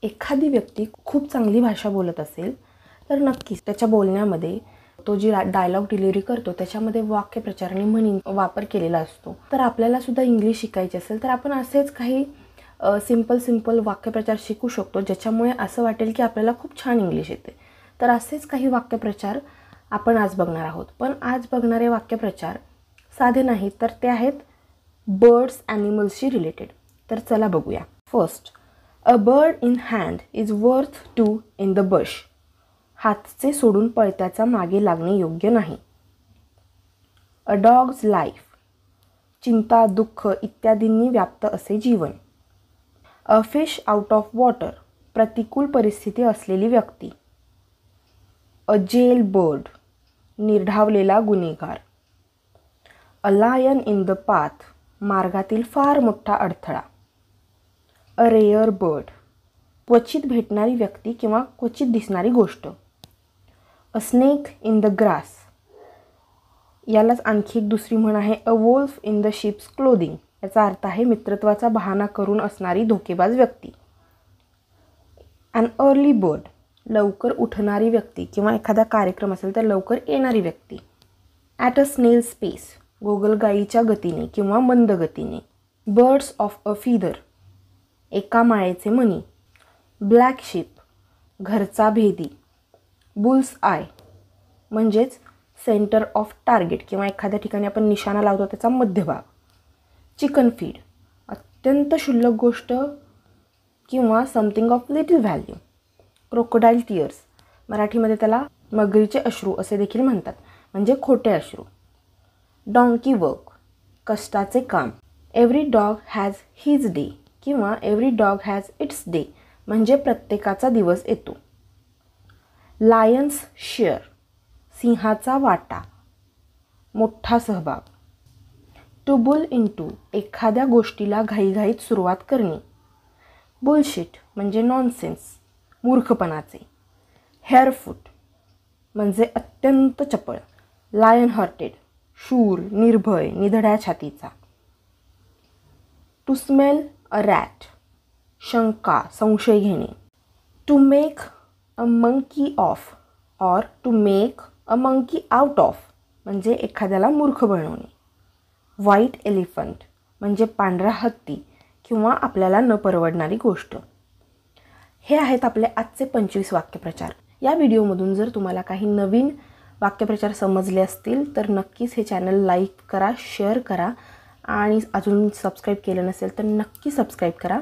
एखादी व्यक्ती खूप चांगली भाषा बोलत असेल तर नक्कीच त्याच्या बोलण्यामध्ये तो जी डायलॉग डिलिव्हरी करतो त्याच्यामध्ये वाक्यप्रचार आणि म्हणी वापर केलेला असतो. तर आपल्याला सुद्धा इंग्लिश शिकायची असेल तर आपण असेच काही सिंपल वाक्यप्रचार शिकू शकतो, ज्याच्यामुळे असं वाटेल की आपल्याला खूप छान इंग्लिश येते. तर असेच काही वाक्यप्रचार आपण आज बघणार आहोत. पण आज बघणारे वाक्यप्रचार साधे नाहीत, तर ते आहेत बर्ड्स ॲनिमल्सशी रिलेटेड. तर चला बघूया. First, a bird in hand is worth two in the bush. हातचे सोडून पळत्याचा मागे लागणे योग्य नाही. अ डॉग्स लाईफ, चिंता दुःख इत्यादींनी व्याप्त असे जीवन. A fish out of water, प्रतिकूल परिस्थिती असलेली व्यक्ती. अ जेल बर्ड, निर्ढावलेला गुन्हेगार. A lion in the path, मार्गातील फार मोठा अडथळा. अ रेअर बर्ड, क्वचित भेटणारी व्यक्ती किंवा क्वचित दिसणारी गोष्ट. A snake in the grass, यालाच आणखी एक दुसरी म्हण आहे a wolf in the sheep's clothing. याचा अर्थ आहे मित्रत्वाचा बहाणा करून असणारी धोकेबाज व्यक्ती. अन अर्ली बर्ड, लवकर उठणारी व्यक्ती किंवा एखादा कार्यक्रम असेल तर लवकर येणारी व्यक्ती. ॲट अ स्नेल स्पेस, गोगलगाईच्या गतीने किंवा मंद गतीने. बर्ड्स ऑफ अ फीदर, एका माळेचे मणी. ब्लॅक शिप, घरचा भेदी. बुल्स आय, म्हणजेच सेंटर ऑफ टार्गेट किंवा एखाद्या ठिकाणी आपण निशाणा लावतो त्याचा मध्यभाग. चिकन फीड, अत्यंत क्षुल्लक गोष्ट किंवा something of little value. Crocodile tears, मराठीमध्ये त्याला मगरीचे अश्रू असे देखील म्हणतात, म्हणजे खोटे अश्रू. डॉंकी वर्क, कष्टाचे काम. Every dog has his day किंवा every dog has its day, म्हणजे प्रत्येकाचा दिवस येतो. लायन्स शेअर, सिंहाचा वाटा, मोठा सहभाग. टू बुल इंटू, एखाद्या गोष्टीला घाईघाईत सुरुवात करणे. बुलशिट म्हणजे नॉनसेन्स, मूर्खपणाचे. हेअरफूट म्हणजे अत्यंत चपळ. लायन हार्टेड, शूर, निर्भय, निधड्या छातीचा. टू स्मेल अ रॅट, शंका, संशय घेणे. To make a monkey of or to make a monkey out of, म्हणजे एखाद्याला मूर्ख बनवणे. व्हाईट एलिफंट म्हणजे पांढरा हत्ती किंवा आपल्याला न परवडणारी गोष्ट. हे आहेत आपले आजचे 25 वाक्यप्रचार. या व्हिडिओमधून जर तुम्हाला काही नवीन वाक्यप्रचार समजले असतील तर नक्कीच हे चॅनल लाईक करा, शेअर करा आणि अजून सबस्क्राईब केलं नसेल तर नक्की सबस्क्राईब करा.